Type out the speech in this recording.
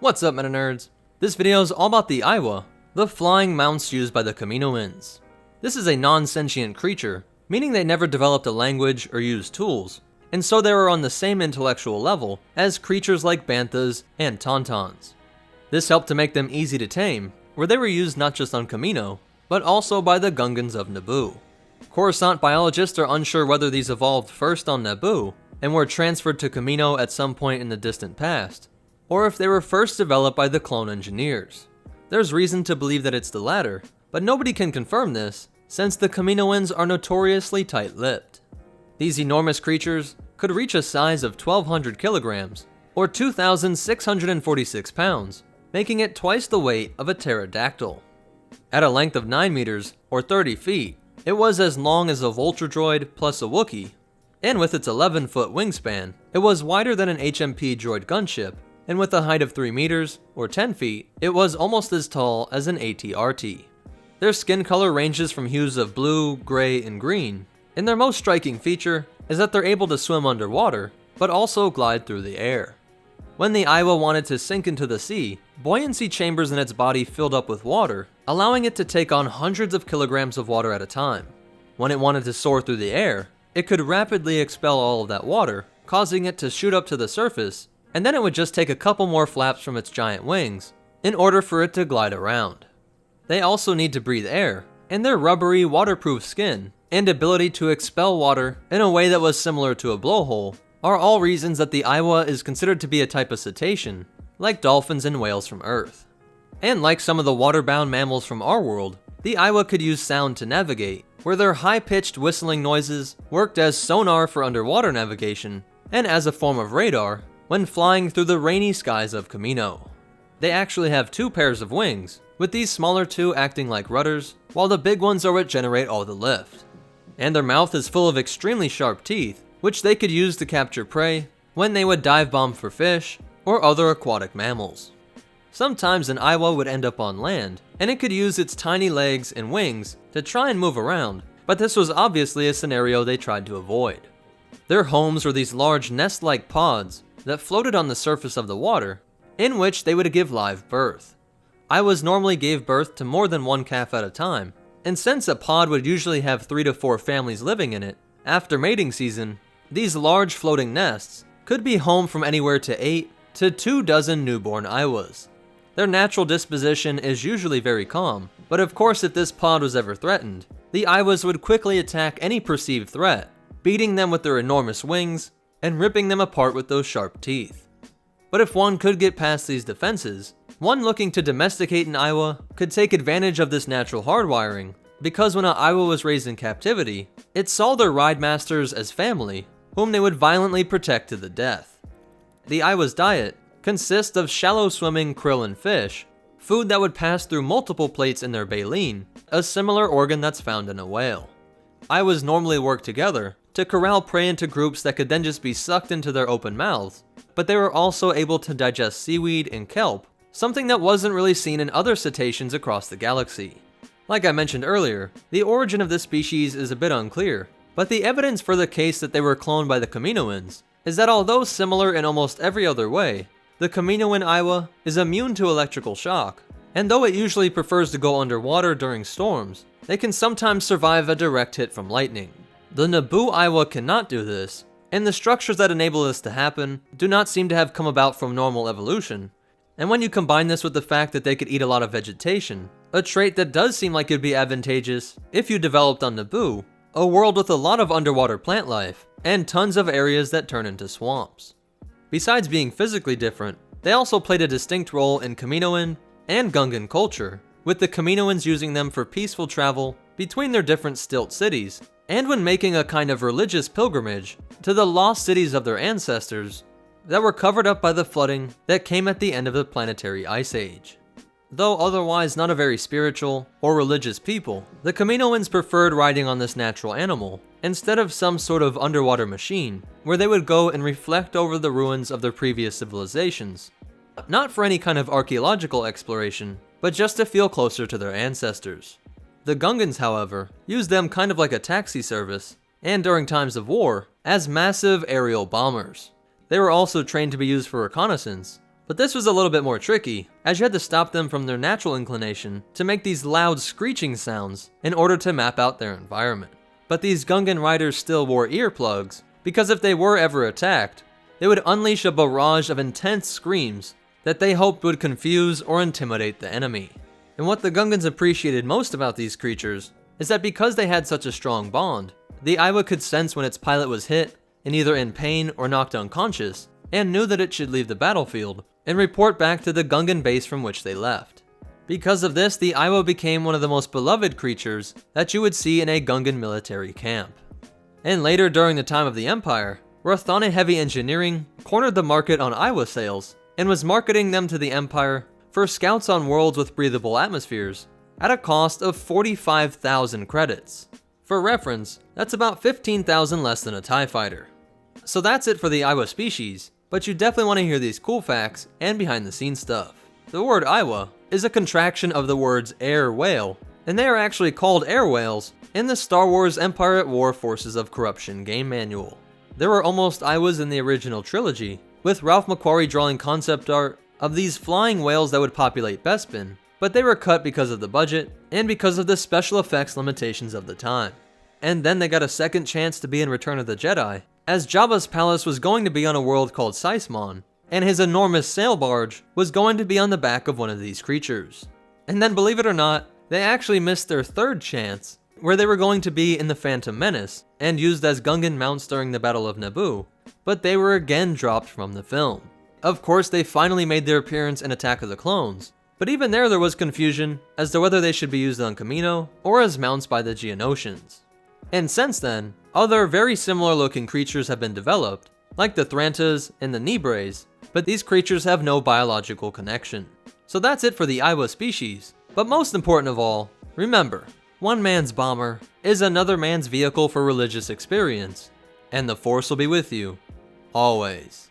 What's up, meta nerds? This video is all about the Aiwha, the flying mounts used by the Kaminoans. This is a non-sentient creature, meaning they never developed a language or used tools, and so they were on the same intellectual level as creatures like banthas and tauntauns. This helped to make them easy to tame, where they were used not just on Kamino, but also by the Gungans of Naboo. Coruscant biologists are unsure whether these evolved first on Naboo and were transferred to Kamino at some point in the distant past, or if they were first developed by the clone engineers. There's reason to believe that it's the latter, but nobody can confirm this, since the Kaminoans are notoriously tight-lipped. These enormous creatures could reach a size of 1,200 kilograms, or 2,646 pounds, making it twice the weight of a pterodactyl. At a length of 9 meters, or 30 feet, it was as long as a Vulture droid plus a Wookiee, and with its 11-foot wingspan, it was wider than an HMP droid gunship, and with a height of 3 meters, or 10 feet, it was almost as tall as an AT-RT. Their skin color ranges from hues of blue, gray, and green, and their most striking feature is that they're able to swim underwater, but also glide through the air. When the Aiwha wanted to sink into the sea, buoyancy chambers in its body filled up with water, allowing it to take on hundreds of kilograms of water at a time. When it wanted to soar through the air, it could rapidly expel all of that water, causing it to shoot up to the surface, and then it would just take a couple more flaps from its giant wings in order for it to glide around. They also need to breathe air, and their rubbery, waterproof skin and ability to expel water in a way that was similar to a blowhole are all reasons that the Aiwha is considered to be a type of cetacean, like dolphins and whales from Earth. And like some of the water-bound mammals from our world, the Aiwha could use sound to navigate, where their high-pitched whistling noises worked as sonar for underwater navigation and as a form of radar when flying through the rainy skies of Kamino. They actually have 2 pairs of wings, with these smaller 2 acting like rudders, while the big ones are what generate all the lift. And their mouth is full of extremely sharp teeth, which they could use to capture prey when they would dive bomb for fish or other aquatic mammals. Sometimes an Aiwha would end up on land, and it could use its tiny legs and wings to try and move around, but this was obviously a scenario they tried to avoid. Their homes were these large nest-like pods that floated on the surface of the water, in which they would give live birth. Aiwhas normally gave birth to more than 1 calf at a time, and since a pod would usually have 3 to 4 families living in it, after mating season, these large floating nests could be home from anywhere to 8 to 24 newborn Aiwhas. Their natural disposition is usually very calm, but of course if this pod was ever threatened, the Aiwhas would quickly attack any perceived threat, beating them with their enormous wings and ripping them apart with those sharp teeth. But if one could get past these defenses, one looking to domesticate an Aiwha could take advantage of this natural hardwiring, because when an Aiwha was raised in captivity, it saw their ride masters as family, whom they would violently protect to the death. The Aiwha's diet consists of shallow swimming krill and fish, food that would pass through multiple plates in their baleen, a similar organ that's found in a whale. Aiwhas normally work together to corral prey into groups that could then just be sucked into their open mouths, but they were also able to digest seaweed and kelp, something that wasn't really seen in other cetaceans across the galaxy. Like I mentioned earlier, the origin of this species is a bit unclear, but the evidence for the case that they were cloned by the Kaminoans is that although similar in almost every other way, the Kaminoan Aiwha is immune to electrical shock, and though it usually prefers to go underwater during storms, they can sometimes survive a direct hit from lightning. The Naboo Aiwha cannot do this, and the structures that enable this to happen do not seem to have come about from normal evolution. And when you combine this with the fact that they could eat a lot of vegetation, a trait that does seem like it would be advantageous if you developed on Naboo, a world with a lot of underwater plant life, and tons of areas that turn into swamps. Besides being physically different, they also played a distinct role in Kaminoan and Gungan culture, with the Kaminoans using them for peaceful travel between their different stilt cities, and when making a kind of religious pilgrimage to the lost cities of their ancestors that were covered up by the flooding that came at the end of the planetary ice age. Though otherwise not a very spiritual or religious people, the Kaminoans preferred riding on this natural animal instead of some sort of underwater machine where they would go and reflect over the ruins of their previous civilizations. Not for any kind of archaeological exploration, but just to feel closer to their ancestors. The Gungans, however, used them kind of like a taxi service, and during times of war, as massive aerial bombers. They were also trained to be used for reconnaissance, But this was a little bit more tricky, as you had to stop them from their natural inclination to make these loud screeching sounds in order to map out their environment. But these Gungan riders still wore earplugs, because if they were ever attacked, they would unleash a barrage of intense screams that they hoped would confuse or intimidate the enemy. And what the Gungans appreciated most about these creatures is that because they had such a strong bond, the Aiwha could sense when its pilot was hit and either in pain or knocked unconscious, and knew that it should leave the battlefield and report back to the Gungan base from which they left. Because of this, the Aiwha became one of the most beloved creatures that you would see in a Gungan military camp. And later during the time of the Empire, Rothana Heavy Engineering cornered the market on Aiwha sales and was marketing them to the Empire for scouts on worlds with breathable atmospheres at a cost of 45,000 credits. For reference, that's about 15,000 less than a TIE fighter. So that's it for the Aiwha species, but you definitely want to hear these cool facts and behind the scenes stuff. The word Aiwha is a contraction of the words air whale, and they are actually called air whales in the Star Wars Empire at War Forces of Corruption game manual. There were almost Aiwhas in the original trilogy, with Ralph McQuarrie drawing concept art of these flying whales that would populate Bespin, but they were cut because of the budget and because of the special effects limitations of the time. And then they got a second chance to be in Return of the Jedi, as Jabba's palace was going to be on a world called Seismon, and his enormous sail barge was going to be on the back of one of these creatures. And then, believe it or not, they actually missed their third chance, where they were going to be in the Phantom Menace and used as Gungan mounts during the Battle of Naboo, but they were again dropped from the film. Of course, they finally made their appearance in Attack of the Clones, but even there was confusion as to whether they should be used on Kamino or as mounts by the Geonosians. And since then, other very similar looking creatures have been developed, like the Thrantas and the Neebrays, but these creatures have no biological connection. So that's it for the Aiwha species, but most important of all, remember, one man's bomber is another man's vehicle for religious experience, and the Force will be with you, always.